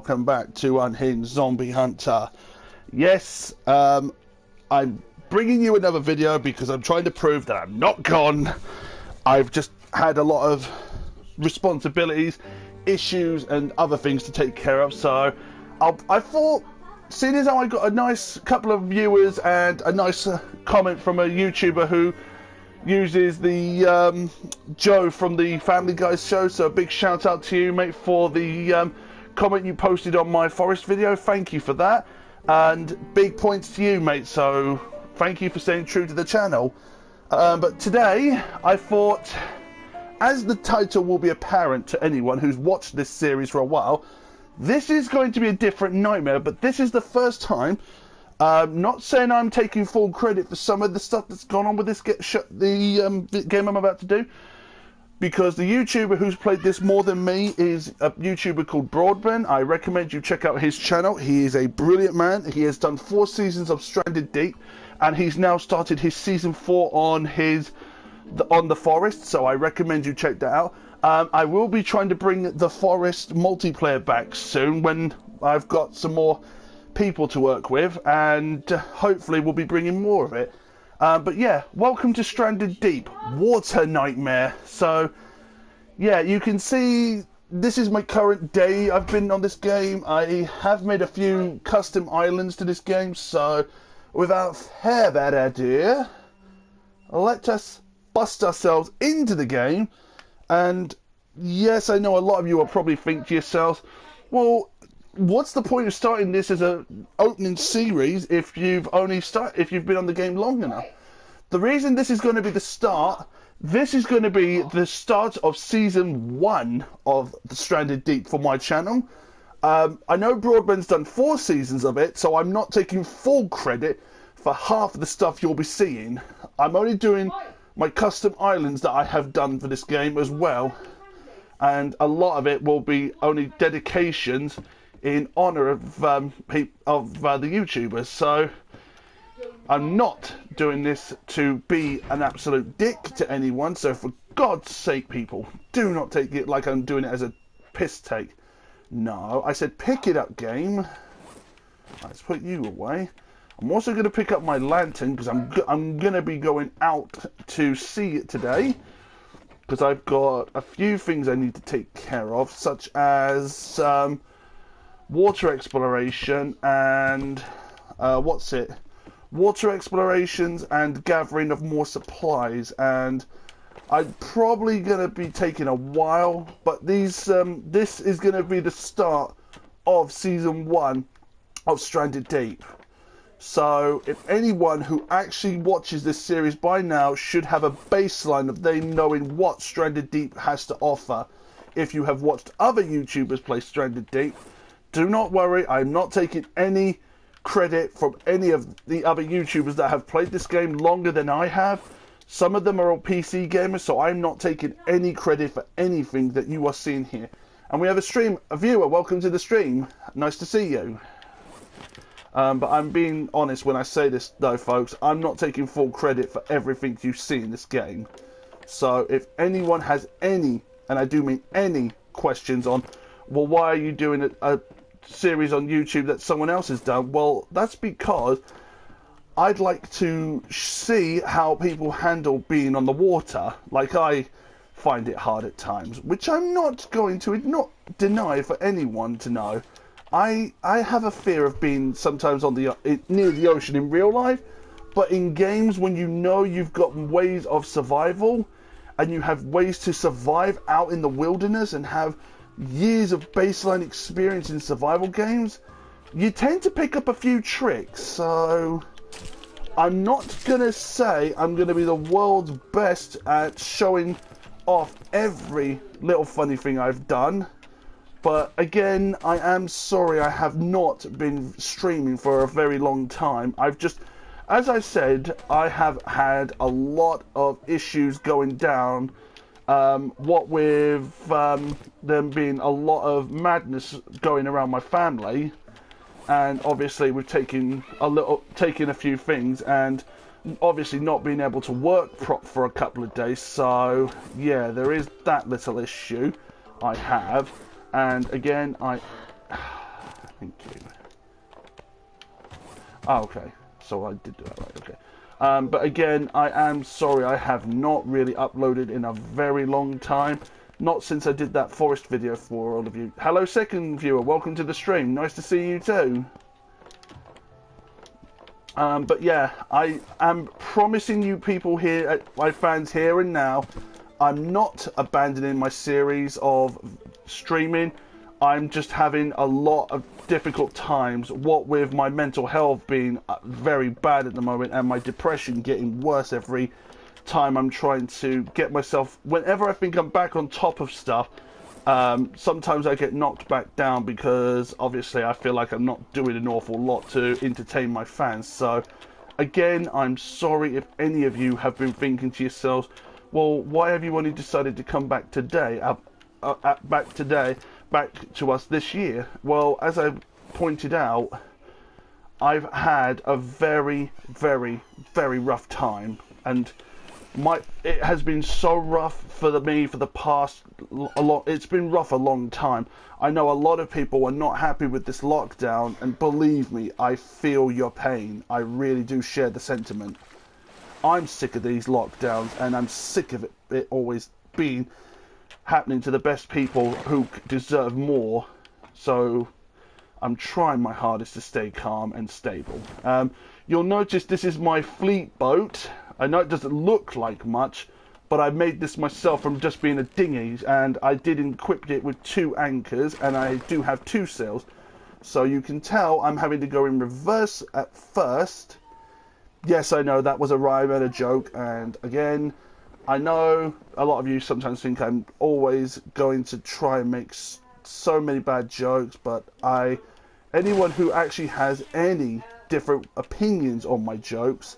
welcome back to Unhinged Zombie Hunter. Yes, I'm bringing you another video because I'm trying to prove that I'm not gone. I've just had a lot of responsibilities, issues and other things to take care of, so I thought, seeing as how I got a nice couple of viewers and a nice comment from a YouTuber who uses the Joe from the Family Guy show, so a big shout out to you, mate, for the comment you posted on my forest video. Thank you for that, and big points to you, mate, so thank you for staying true to the channel. But today I thought, as the title will be apparent to anyone who's watched this series for a while, this is going to be a different nightmare, but this is the first time. Not saying I'm taking full credit for some of the stuff that's gone on with this game I'm about to do, because the YouTuber who's played this more than me is a YouTuber called Broadbent. I recommend you check out his channel. He is a brilliant man. He has done 4 seasons of Stranded Deep, and he's now started his season 4 on the Forest, so I recommend you check that out. I will be trying to bring the Forest multiplayer back soon when I've got some more people to work with, and hopefully we'll be bringing more of it. But yeah, welcome to Stranded Deep, Water Nightmare. So yeah, you can see this is my current day I've been on this game. I have made a few custom islands to this game, so without further ado, let us bust ourselves into the game. And yes, I know a lot of you will probably think to yourselves, well, what's the point of starting this as an opening series if you've been on the game long enough? The reason this is going to be the start, this is going to be the start of season 1 of the Stranded Deep for my channel. I know Broadbent's done 4 seasons of it, so I'm not taking full credit for half of the stuff you'll be seeing. I'm only doing my custom islands that I have done for this game as well, and a lot of it will be only dedications in honor of the YouTubers. So I'm not doing this to be an absolute dick to anyone, so for God's sake, people, do not take it like I'm doing it as a piss take. No, I said pick it up, game. Let's put you away. I'm also going to pick up my lantern because I'm going to be going out to see it today, because I've got a few things I need to take care of, such as water exploration and water explorations and gathering of more supplies. And I'm probably going to be taking a while, but this is going to be the start of season 1 of Stranded Deep. So if anyone who actually watches this series by now should have a baseline of them knowing what Stranded Deep has to offer. If you have watched other YouTubers play Stranded Deep, do not worry, I'm not taking any credit from any of the other YouTubers that have played this game longer than I have. Some of them are all PC gamers, so I'm not taking any credit for anything that you are seeing here. And we have a viewer, welcome to the stream. Nice to see you. But I'm being honest when I say this though, folks, I'm not taking full credit for everything you see in this game. So if anyone has any, and I do mean any, questions on, well, why are you doing a series on YouTube that someone else has done? Well, that's because I'd like to see how people handle being on the water. Like, I find it hard at times, which I'm not going to not deny for anyone to know. I have a fear of being sometimes on near the ocean in real life, but in games, when you know you've got ways of survival and you have ways to survive out in the wilderness and have years of baseline experience in survival games, you tend to pick up a few tricks. So I'm not gonna say I'm gonna be the world's best at showing off every little funny thing I've done. But again, I am sorry I have not been streaming for a very long time. As I said, I have had a lot of issues going down, what with them being a lot of madness going around my family, and obviously we've taken a few things, and obviously not being able to work for a couple of days. So yeah, there is that little issue I have. And again, Oh, okay. So I did do that right, okay. But again, I am sorry I have not really uploaded in a very long time. Not since I did that forest video for all of you. Hello, second viewer. Welcome to the stream. Nice to see you too. But yeah, I am promising you people here, my fans here and now, I'm not abandoning my series of streaming. I'm just having a lot of difficult times, what with my mental health being very bad at the moment and my depression getting worse every time I'm trying to get myself, whenever I think I'm back on top of stuff, sometimes I get knocked back down because obviously I feel like I'm not doing an awful lot to entertain my fans. So again, I'm sorry if any of you have been thinking to yourselves, well, why have you only decided to come back today, back to us this year? Well, as I pointed out, I've had a very, very, very rough time, and it has been so rough for me for the past it's been rough a long time. I know a lot of people are not happy with this lockdown, and believe me, I feel your pain. I really do share the sentiment. I'm sick of these lockdowns, and I'm sick of it always being happening to the best people who deserve more. So I'm trying my hardest to stay calm and stable. You'll notice this is my fleet boat. I know it doesn't look like much, but I made this myself from just being a dinghy, and I did equip it with 2 anchors, and I do have 2 sails. So you can tell I'm having to go in reverse at first. Yes, I know that was a rhyme and a joke, and again, I know a lot of you sometimes think I'm always going to try and make so many bad jokes, but anyone who actually has any different opinions on my jokes,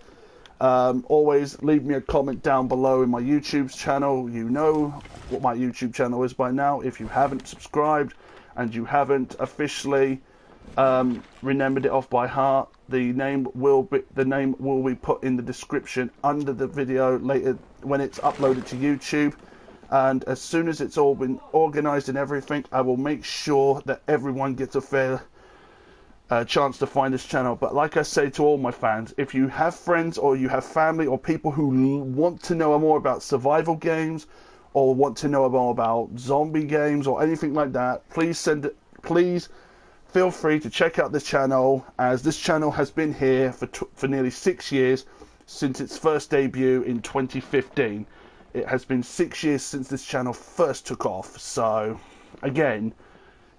always leave me a comment down below in my YouTube channel. You know what my YouTube channel is by now. If you haven't subscribed and you haven't officially remembered it off by heart, the name will be put in the description under the video later when it's uploaded to YouTube. And as soon as it's all been organized and everything, I will make sure that everyone gets a fair chance to find this channel. But like I say to all my fans, if you have friends or you have family or people who want to know more about survival games or want to know more about zombie games or anything like that, please feel free to check out this channel, as this channel has been here for nearly 6 years, since its first debut in 2015. It has been 6 years since this channel first took off. So again,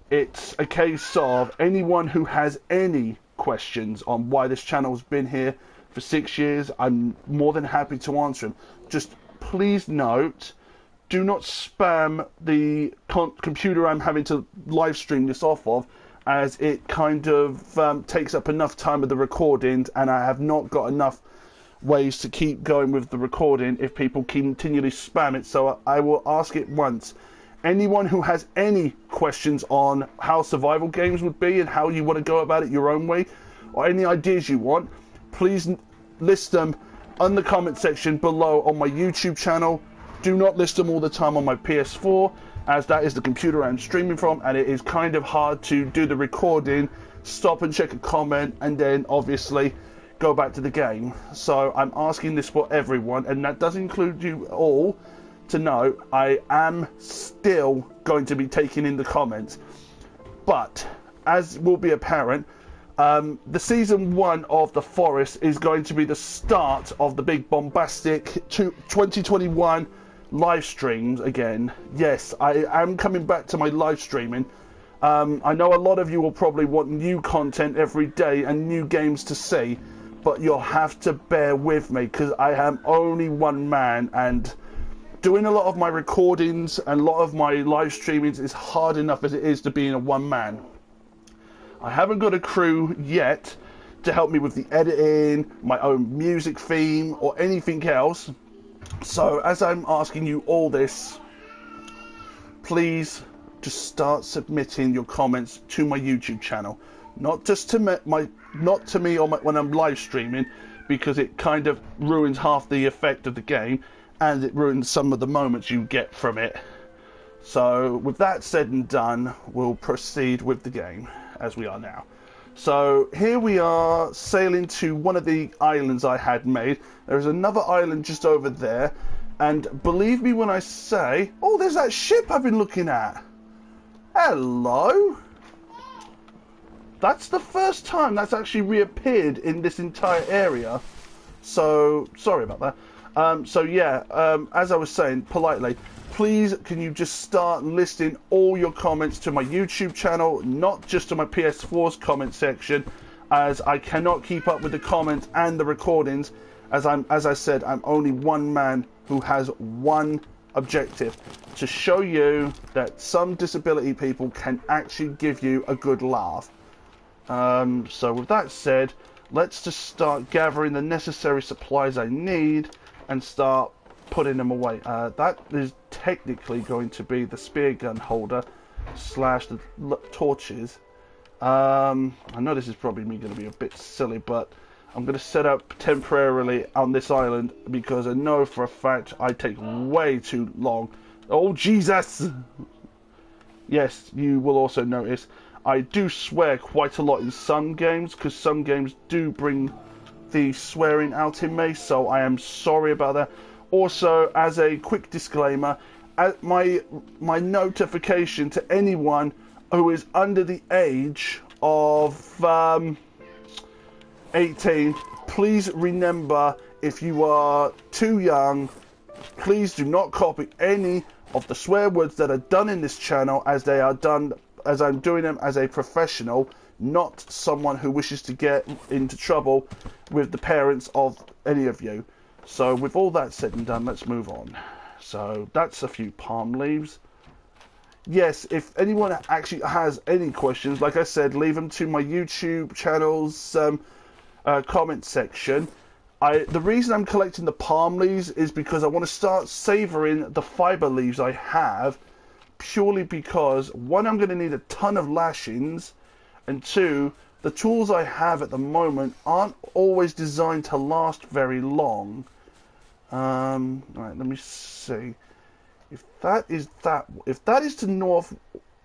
it's a case of anyone who has any questions on why this channel's been here for 6 years, I'm more than happy to answer them. Just please note, do not spam the computer I'm having to live stream this off of, as it kind of takes up enough time of the recordings, and I have not got enough ways to keep going with the recording if people continually spam it. So I will ask it once. Anyone who has any questions on how survival games would be and how you want to go about it your own way, or any ideas you want, please list them in the comment section below on my YouTube channel. Do not list them all the time on my PS4, as that is the computer I'm streaming from, and it is kind of hard to do the recording, stop and check a comment, and then obviously go back to the game. So I'm asking this for everyone, and that does include you all, to know I am still going to be taking in the comments. But as will be apparent, the season 1 of The Forest is going to be the start of the big bombastic 2021 live streams again. Yes, I am coming back to my live streaming. I know a lot of you will probably want new content every day and new games to see, but you'll have to bear with me because I am only one man, and doing a lot of my recordings and a lot of my live streamings is hard enough as it is to being a one man. I haven't got a crew yet to help me with the editing, my own music theme, or anything else. So as I'm asking you all this, please just start submitting your comments to my YouTube channel, not just to me or when I'm live streaming, because it kind of ruins half the effect of the game, and it ruins some of the moments you get from it. So with that said and done, we'll proceed with the game as we are now. So here we are sailing to one of the islands I had made. There's another island just over there. And believe me when I say, oh, there's that ship I've been looking at. Hello. That's the first time that's actually reappeared in this entire area. So, sorry about that. So yeah, as I was saying, politely, please can you just start listing all your comments to my YouTube channel, not just to my PS4's comment section, as I cannot keep up with the comments and the recordings, as I said, I'm only one man who has one objective, to show you that some disability people can actually give you a good laugh. So with that said, let's just start gathering the necessary supplies I need and start putting them away. That is technically going to be the spear gun holder slash the torches. I know this is probably me going to be a bit silly, but I'm going to set up temporarily on this island because I know for a fact I take way too long. Oh, Jesus! Yes, you will also notice I do swear quite a lot in some games, because some games do bring the swearing out in me, so I am sorry about that. Also, as a quick disclaimer, my notification to anyone who is under the age of 18, please remember, if you are too young, please do not copy any of the swear words that are done in this channel, as they are done, as I'm doing them as a professional, not someone who wishes to get into trouble with the parents of any of you. So with all that said and done, let's move on. So that's a few palm leaves. Yes, if anyone actually has any questions, like I said, leave them to my YouTube channel's comment section. The reason I'm collecting the palm leaves is because I want to start savouring the fibre leaves I have, purely because, one, I'm going to need a ton of lashings, and two, the tools I have at the moment aren't always designed to last very long. Right, let me see. If that is to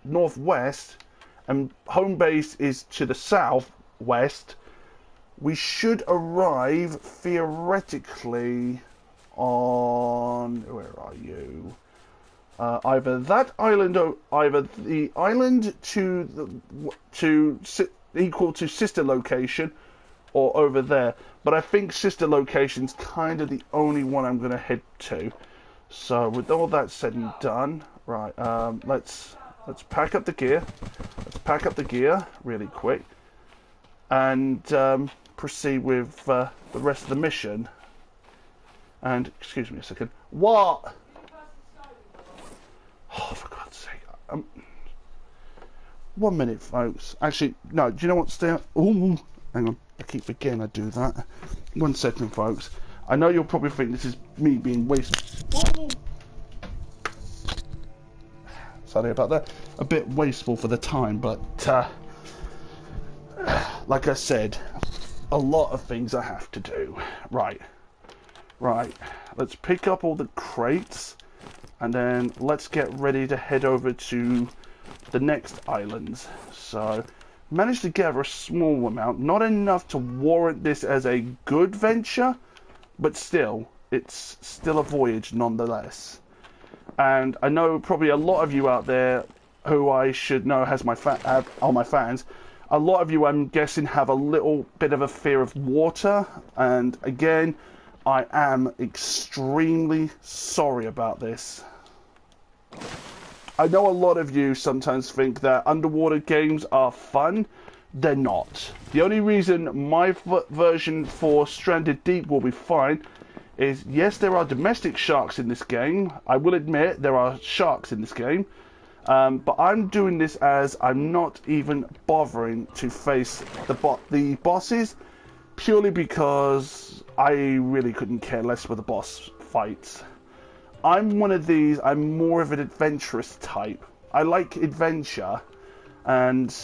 northwest, and home base is to the southwest, we should arrive theoretically on, where are you? Either that island, or either the island equal to sister location, or over there. But I think sister location's kind of the only one I'm going to head to. So with all that said and done, right? Let's pack up the gear. Let's pack up the gear really quick, and proceed with the rest of the mission. And excuse me a second. What? Oh, for God's sake. 1 minute, folks. Actually, no, do you know what? Stay up. Oh, hang on. I keep forgetting I do that. 1 second, folks. I know you'll probably think this is me being wasteful. Sorry about that. A bit wasteful for the time, but like I said, a lot of things I have to do. Right. Let's pick up all the crates, and then let's get ready to head over to the next islands. So, managed to gather a small amount, not enough to warrant this as a good venture, but still, it's still a voyage nonetheless. And I know probably a lot of you out there who I should know are my fans. A lot of you, I'm guessing, have a little bit of a fear of water, and again, I am extremely sorry about this. I know a lot of you sometimes think that underwater games are fun. They're not. The only reason my version for Stranded Deep will be fine is, yes, there are domestic sharks in this game. I will admit there are sharks in this game. But I'm doing this as I'm not even bothering to face the bosses, purely because I really couldn't care less with the boss fights. I'm one of these, I'm more of an adventurous type. I like adventure, and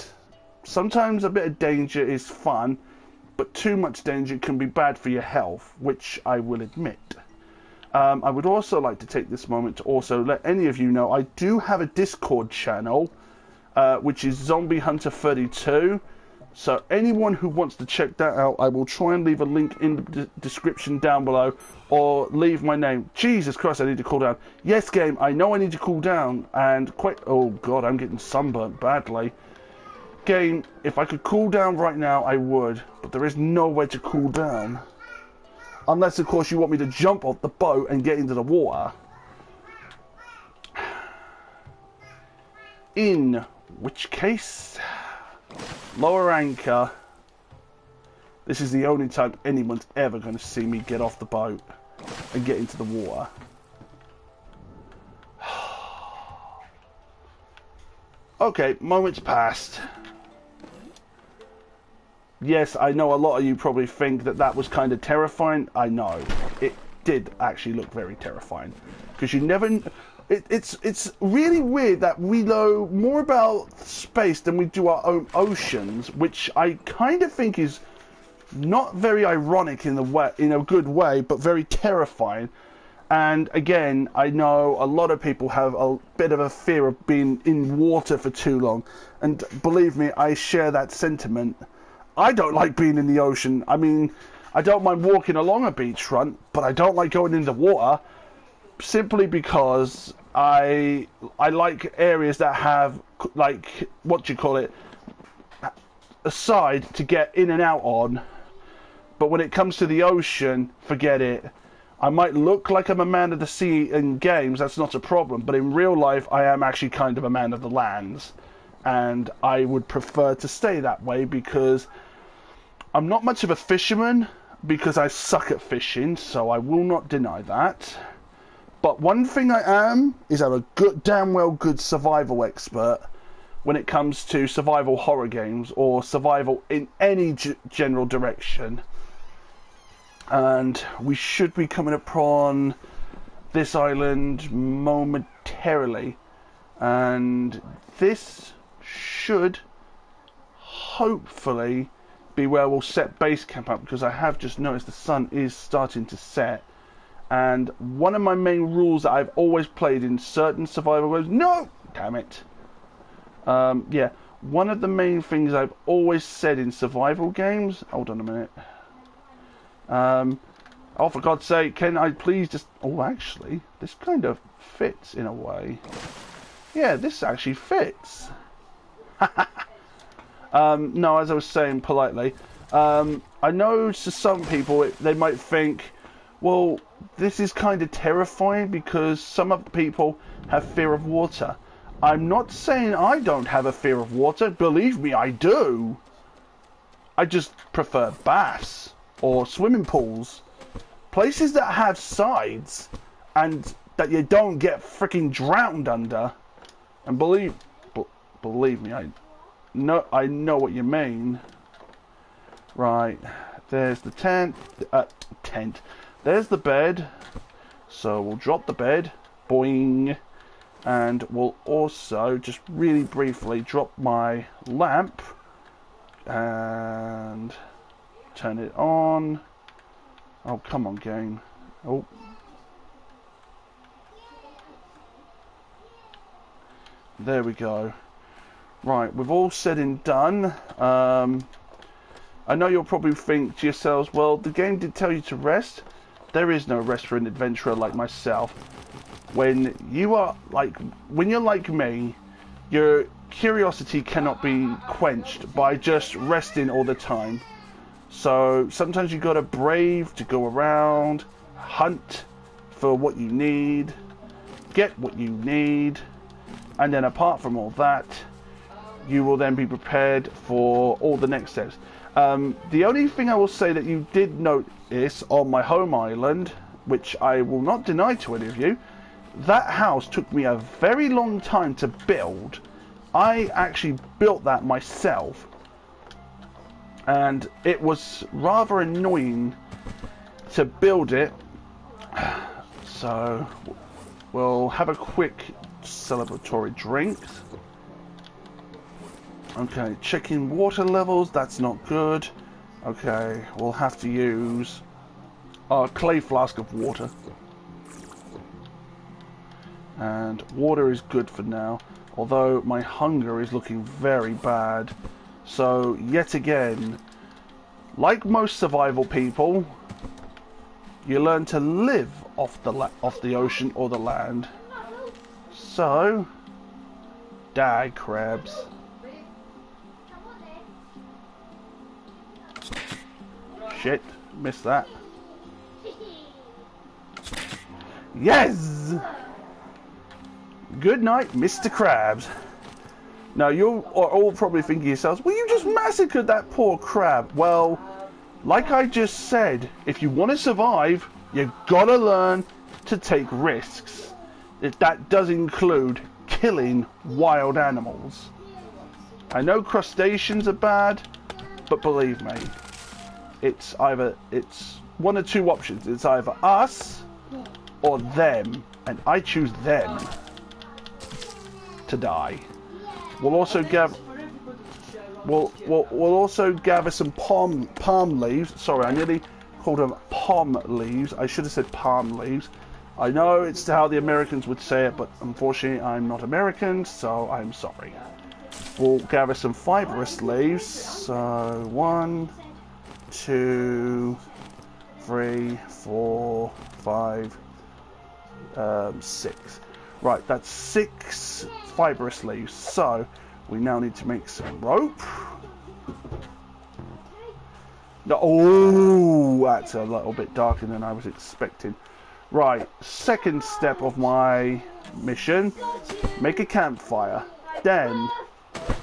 sometimes a bit of danger is fun, but too much danger can be bad for your health, which I will admit. I would also like to take this moment to also let any of you know I do have a Discord channel, which is zombiehunters32. So anyone who wants to check that out, I will try and leave a link in the description down below, or leave my name. Jesus Christ, I need to cool down. Yes, game, I know I need to cool down, and quite... Oh God, I'm getting sunburnt badly. Game, if I could cool down right now, I would, but there is nowhere to cool down. Unless, of course, you want me to jump off the boat and get into the water. In which case, lower anchor. This is the only time anyone's ever going to see me get off the boat and get into the water. Okay, moments passed. Yes, I know a lot of you probably think that that was kind of terrifying. I know. It did actually look very terrifying. Because you never... It's really weird that we know more about space than we do our own oceans, which I kind of think is not very ironic in a good way, but very terrifying. And again, I know a lot of people have a bit of a fear of being in water for too long. And believe me, I share that sentiment. I don't like being in the ocean. I mean, I don't mind walking along a beachfront, but I don't like going in the water. Simply because I like areas that have, like, what do you call it, a side to get in and out on. But when it comes to the ocean, forget it. I might look like I'm a man of the sea in games, that's not a problem, but in real life I am actually kind of a man of the lands. And I would prefer to stay that way because I'm not much of a fisherman, because I suck at fishing, so I will not deny that. But one thing I am is I'm a damn well good survival expert when it comes to survival horror games or survival in any general direction. And we should be coming upon this island momentarily. And this should hopefully be where we'll set base camp up, because I have just noticed the sun is starting to set. And one of my main rules that I've always played in certain survival games... No! Damn it. Yeah. One of the main things I've always said in survival games... Hold on a minute. Oh, for God's sake, can I please just... Oh, actually, this kind of fits in a way. Yeah, this actually fits. No, as I was saying politely, I know to some people they might think, well, this is kind of terrifying because some of the people have fear of water. I'm not saying I don't have a fear of water. Believe me, I do. I just prefer baths or swimming pools. Places that have sides and that you don't get freaking drowned under. And believe me, I know what you mean. Right, there's the tent. There's the bed. So we'll drop the bed. Boing. And we'll also just really briefly drop my lamp and turn it on. Oh, come on, game. Oh. There we go. Right, we've all said and done. I know you'll probably think to yourselves, well, the game did tell you to rest. There is no rest for an adventurer like myself. When you're like me, your curiosity cannot be quenched by just resting all the time. So sometimes you gotta brave to go around, hunt for what you need, get what you need, and then apart from all that, you will then be prepared for all the next steps. The only thing I will say that you did notice on my home island, which I will not deny to any of you, that house took me a very long time to build. I actually built that myself, and it was rather annoying to build it. So we'll have a quick celebratory drink. Okay, checking water levels, that's not good. Okay, we'll have to use our clay flask of water. And water is good for now, although my hunger is looking very bad. So, yet again, like most survival people, you learn to live off the ocean or the land. So, die, crabs. Shit, missed that. Yes! Good night, Mr. Krabs. Now, you are all probably thinking to yourselves, well, you just massacred that poor crab. Well, like I just said, if you want to survive, you've got to learn to take risks. That does include killing wild animals. I know crustaceans are bad, but believe me, it's one of two options. It's either us or them, and I choose them to die. We'll also gather. We'll also gather some palm leaves. Sorry, I nearly called them palm leaves. I should have said palm leaves. I know it's how the Americans would say it, but unfortunately I'm not American, so I'm sorry. We'll gather some fibrous leaves. So 1, 2, 3, 4, 5, 6. Right, that's 6 fibrous leaves. So we now need to make some rope. Oh, that's a little bit darker than I was expecting. Right, second step of my mission. Make a campfire. Then,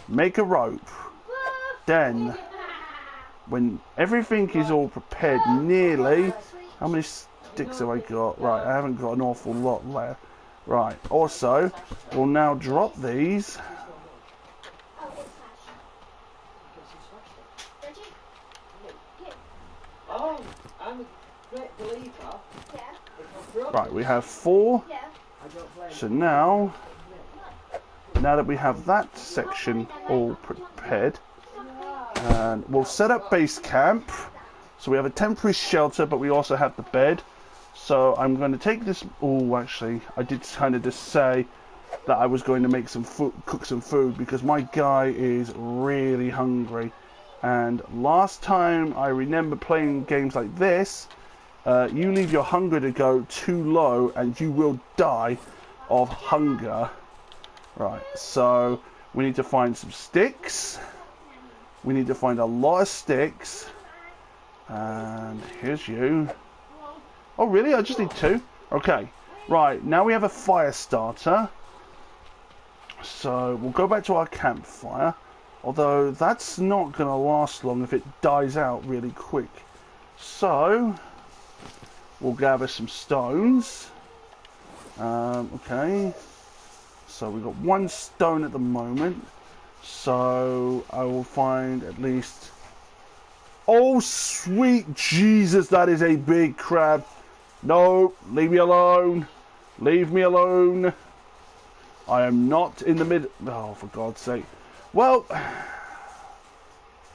make a rope. Then, when everything is all prepared nearly... How many sticks have I got? Right, I haven't got an awful lot left. Right, also, we'll now drop these. Oh, I'm a great believer. Right, we have 4. So now that we have that section all prepared, and we'll set up base camp. So we have a temporary shelter, but we also have the bed. So I'm going to take this. Oh, actually, I did kind of just say that I was going to make some food, cook some food, because my guy is really hungry. And last time I remember playing games like this, you leave your hunger to go too low and you will die of hunger. Right, so we need to find some sticks. We need to find a lot of sticks. And here's you. Oh, really? I just need 2? Okay. Right, now we have a fire starter. So we'll go back to our campfire. Although that's not going to last long if it dies out really quick. So we'll gather some stones. Okay. So we've got 1 stone at the moment. So I will find at least... Oh, sweet Jesus, that is a big crab. No, leave me alone. Leave me alone. I am not in the mid... Oh, for God's sake. Well,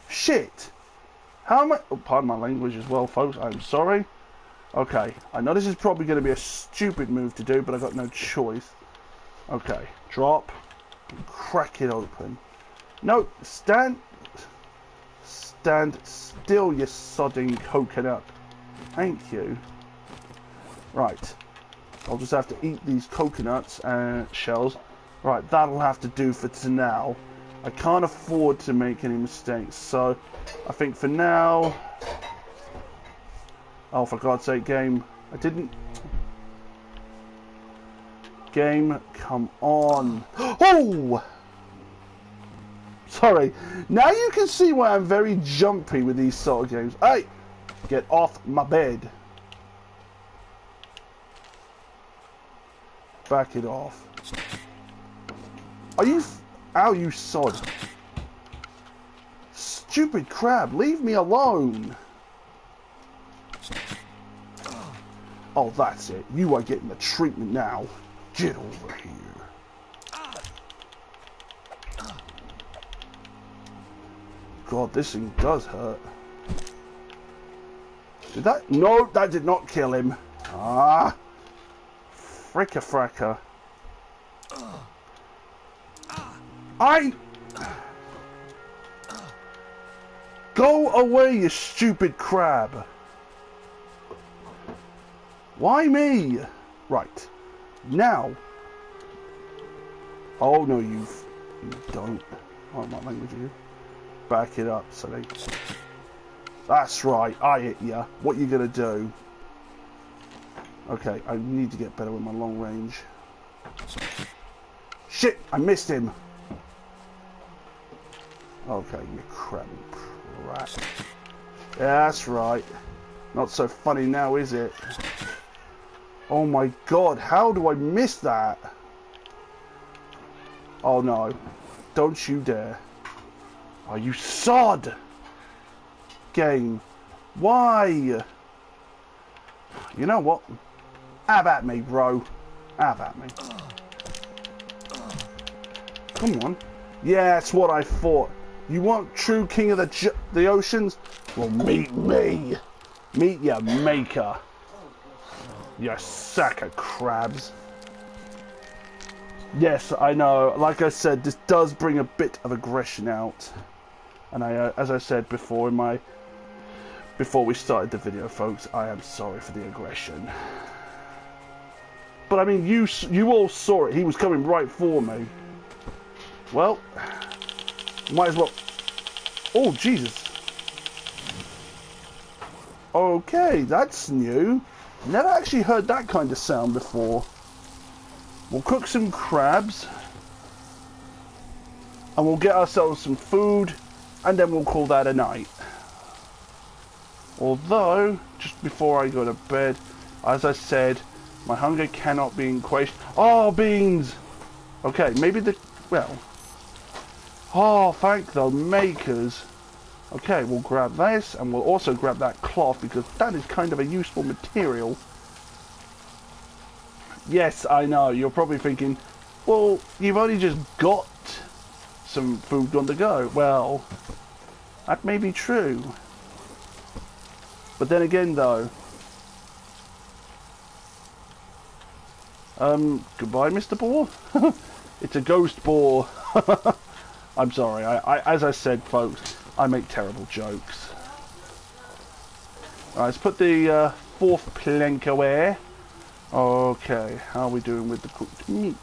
shit. How am I... Oh, pardon my language as well, folks. I'm sorry. Okay, I know this is probably going to be a stupid move to do, but I've got no choice. Okay, drop. Crack it open. No, stand still, you sodding coconut. Thank you. Right. I'll just have to eat these coconuts and shells. Right, that'll have to do for now. I can't afford to make any mistakes, so I think for now... Oh, for God's sake, game. I didn't... Game, come on. Oh! Sorry. Now you can see why I'm very jumpy with these sort of games. Hey! Get off my bed. Back it off. Are you... Ow, you sod. Stupid crab, leave me alone. Oh, that's it. You are getting the treatment now. Get over here. God, this thing does hurt. Did that? No, that did not kill him. Ah. Fricka-fracka. Go away, you stupid crab. Why me? Right. Now. Oh, no, you don't. Oh, my language, you. Back it up, so they... That's right, I hit ya. What you gonna do? Okay, I need to get better with my long range. Shit, I missed him. Okay, you crabby crap. Yeah, that's right. Not so funny now, is it? Oh my god, how do I miss that? Oh no. Don't you dare. Oh, you sod! Game. Why? You know what? Have at me, bro. Have at me. Come on. Yeah, that's what I thought. You want true king of the oceans? Well, meet me. Meet your maker. You sack of crabs. Yes, I know. Like I said, this does bring a bit of aggression out. And as I said before before we started the video, folks, I am sorry for the aggression. But I mean, you all saw it. He was coming right for me. Well, might as well. Oh, Jesus. Okay, that's new. Never actually heard that kind of sound before. We'll cook some crabs. And we'll get ourselves some food. And then we'll call that a night. Although, just before I go to bed, as I said, my hunger cannot be quenched. Oh, beans! Okay, maybe well... Oh, thank the makers. Okay, we'll grab this, and we'll also grab that cloth, because that is kind of a useful material. Yes, I know, you're probably thinking, well, you've only just got some food on the go. Well, that may be true. But then again, though, goodbye, Mr. Boar. It's a ghost boar. I'm sorry, as I said, folks, I make terrible jokes. Alright, let's put the fourth plank away. Okay, how are we doing with the cooked meat?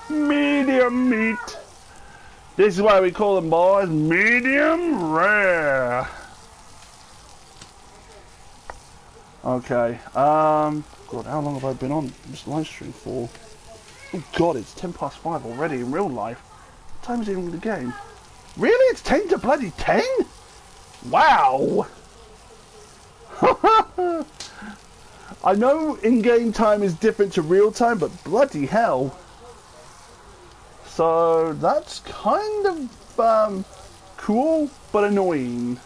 Medium meat! This is why we call them, boys, medium rare! Okay, God, how long have I been on this live stream for? Oh god, it's 5:10 already in real life. What time is it in the game? Really? It's 10 to bloody 10? Wow! I know in-game time is different to real time, but bloody hell. So, that's kind of cool, but annoying.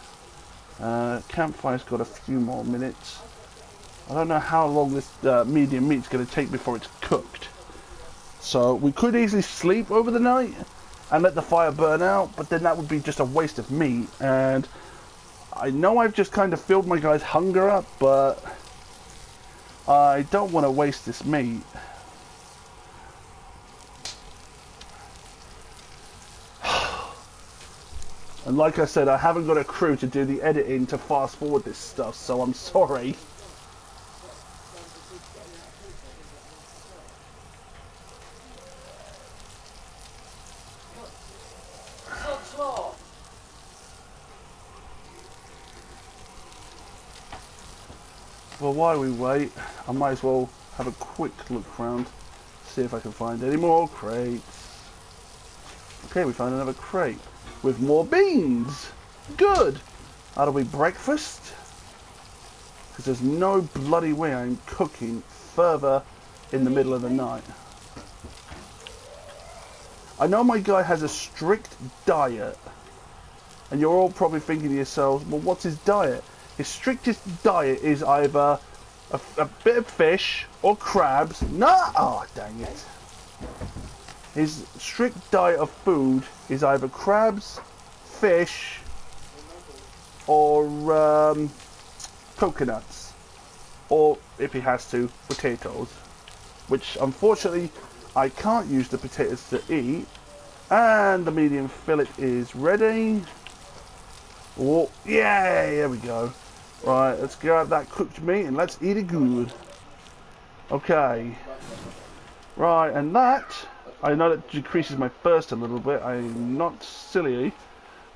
Campfire's got a few more minutes. I don't know how long this medium meat's going to take before it's cooked. So we could easily sleep over the night and let the fire burn out, but then that would be just a waste of meat. And I know I've just kind of filled my guy's hunger up, but I don't want to waste this meat. And like I said, I haven't got a crew to do the editing to fast forward this stuff, so I'm sorry. Well, while we wait, I might as well have a quick look around, see if I can find any more crates. Okay, we found another crate with more beans. Good. That'll be breakfast. Because there's no bloody way I'm cooking further in the middle of the night. I know my guy has a strict diet. And you're all probably thinking to yourselves, well, what's his diet? His strictest diet is either a bit of fish or crabs. No! Oh, dang it. His strict diet of food is either crabs, fish, or coconuts. Or, if he has to, potatoes. Which, unfortunately, I can't use the potatoes to eat. And the medium fillet is ready. Oh, yeah, there we go. Right, let's grab that cooked meat and let's eat it good. Okay. Right, and that, I know that decreases my thirst a little bit. I'm not silly,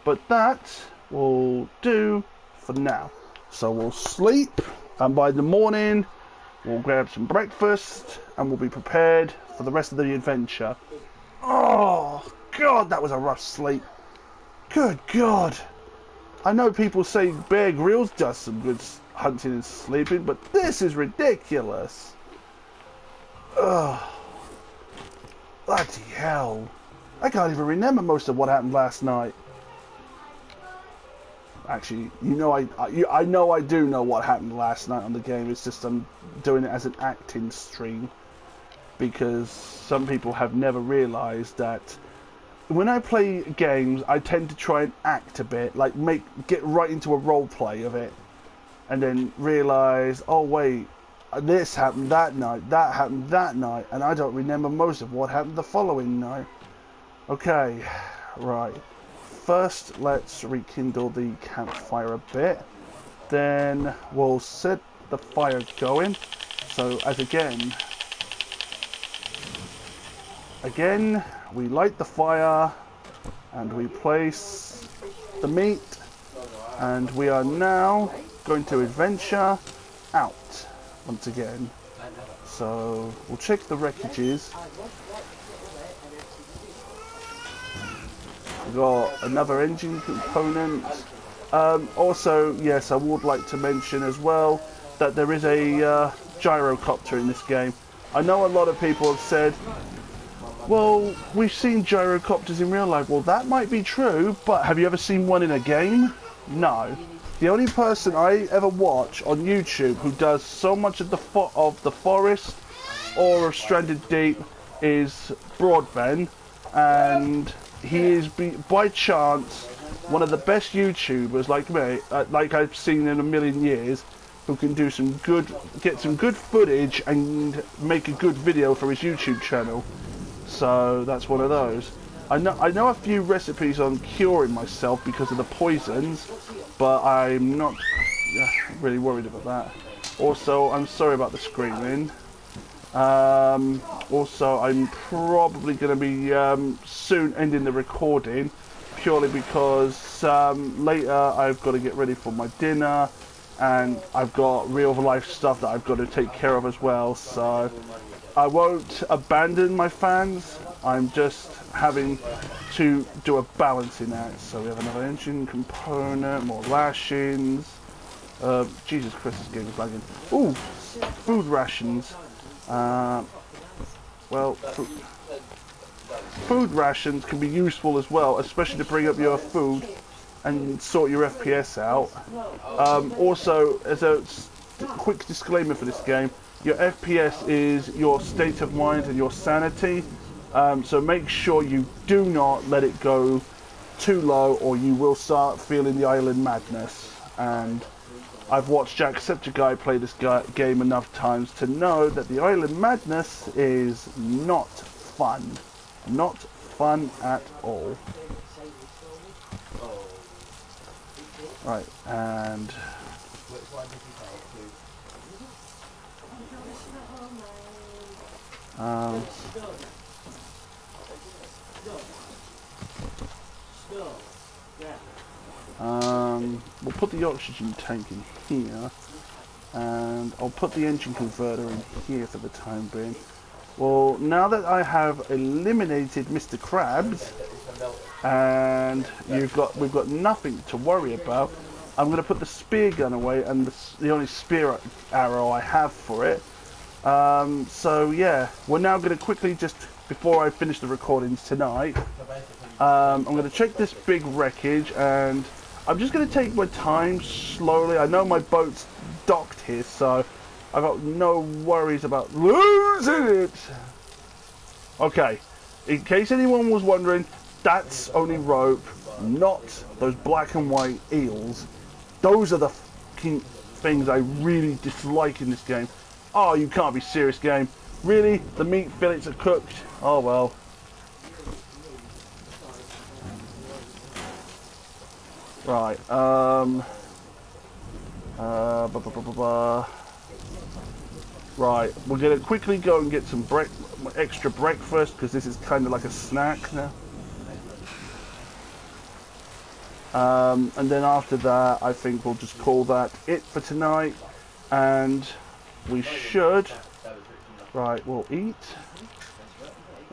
but that will do for now. So we'll sleep, and by the morning, we'll grab some breakfast, and we'll be prepared for the rest of the adventure. Oh, God, that was a rough sleep. Good God. I know people say Bear Grylls does some good hunting and sleeping, but this is ridiculous. Ugh. Bloody hell. I can't even remember most of what happened last night. Actually, you know, I know I do know what happened last night on the game. It's just I'm doing it as an acting stream. Because some people have never realised that when I play games, I tend to try and act a bit, like get right into a role play of it, and then realise, oh wait, this happened that night, that happened that night, and I don't remember most of what happened the following night. Okay, right. First, let's rekindle the campfire a bit. Then we'll set the fire going. So as again, we light the fire and we place the meat, and we are now going to adventure out once again. So we'll check the wreckages. We've got another engine component. Also, yes, I would like to mention as well that there is a gyrocopter in this game. I know a lot of people have said, well, we've seen gyrocopters in real life. Well, that might be true, but have you ever seen one in a game? No. The only person I ever watch on YouTube who does so much of the forest or of Stranded Deep is Broadbent, and he is by chance one of the best YouTubers like me, like I've seen in a million years, who can do get some good footage and make a good video for his YouTube channel. So that's one of those. I know a few recipes on curing myself because of the poisons, but I'm not really worried about that. Also, I'm sorry about the screaming. Also, I'm probably going to be soon ending the recording, purely because later I've got to get ready for my dinner, and I've got real life stuff that I've got to take care of as well. So I won't abandon my fans. I'm just having to do a balancing act. So we have another engine component, more lashings. Jesus Christ, this game is lagging. Ooh, food rations. Well, food rations can be useful as well, especially to bring up your food and sort your FPS out. Also, as a quick disclaimer for this game, your FPS is your state of mind and your sanity. So make sure you do not let it go too low, or you will start feeling the island madness. And I've watched Jacksepticeye play this game enough times to know that the island madness is not fun. Not fun at all. Right, and we'll put the oxygen tank in here, and I'll put the engine converter in here for the time being. Well, now that I have eliminated Mr. Krabs, and we've got nothing to worry about, I'm going to put the spear gun away, and the only spear arrow I have for it. So yeah, we're now going to quickly, just before I finish the recordings tonight, I'm going to check this big wreckage, and I'm just going to take my time slowly. I know my boat's docked here, so I've got no worries about losing it. Okay, in case anyone was wondering, that's only rope, not those black and white eels. Those are the fucking things I really dislike in this game. Oh, you can't be serious, game. Really? The meat fillets are cooked? Oh well. Right, right, we're gonna quickly go and get some extra breakfast, because this is kind of like a snack now. And then after that, I think we'll just call that it for tonight, and we should, right, we'll eat.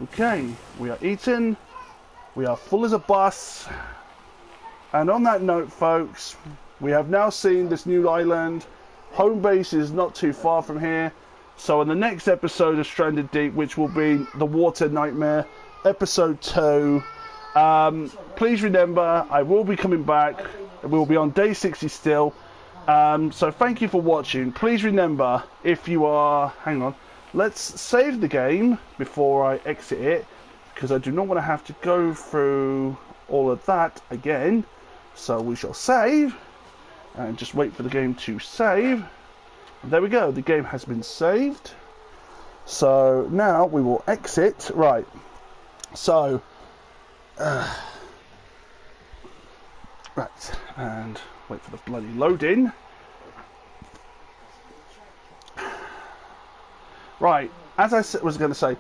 Okay, we are eating, we are full as a bus, and on that note, folks, we have now seen this new island. Home base is not too far from here, so in the next episode of Stranded Deep, which will be the Water Nightmare, episode 2, please remember, I will be coming back. We'll be on day 60 still. So thank you for watching. Please remember, if you are... Hang on. Let's save the game before I exit it, because I do not want to have to go through all of that again. So we shall save, and just wait for the game to save. And there we go. The game has been saved. So now we will exit. Right. So... right, and wait for the bloody loading. Right, as I was going to say,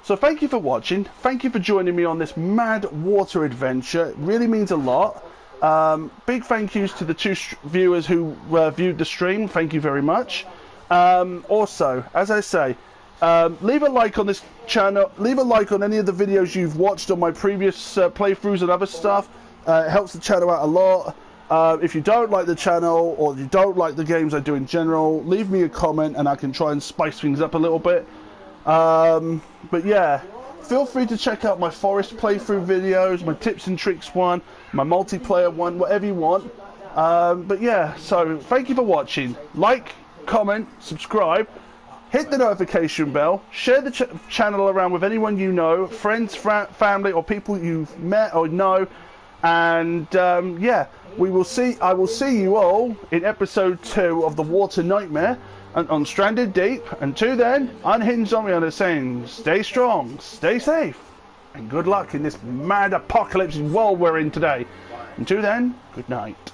so thank you for watching. Thank you for joining me on this mad water adventure. It really means a lot. Big thank yous to the 2 viewers who viewed the stream. Thank you very much. Also, as I say, leave a like on this channel, leave a like on any of the videos you've watched on my previous playthroughs and other stuff. It helps the channel out a lot. If you don't like the channel, or you don't like the games I do in general, leave me a comment and I can try and spice things up a little bit. But yeah, feel free to check out my forest playthrough videos, my tips and tricks one, my multiplayer one, whatever you want. But yeah, so thank you for watching. Like, comment, subscribe. Hit the notification bell, share the channel around with anyone you know, friends, family, or people you've met or know, and yeah, I will see you all in episode 2 of the Water Nightmare and on Stranded Deep. Until then, Unhinged Zombie Hunters saying stay strong, stay safe, and good luck in this mad apocalypse world we're in today. Until then, good night.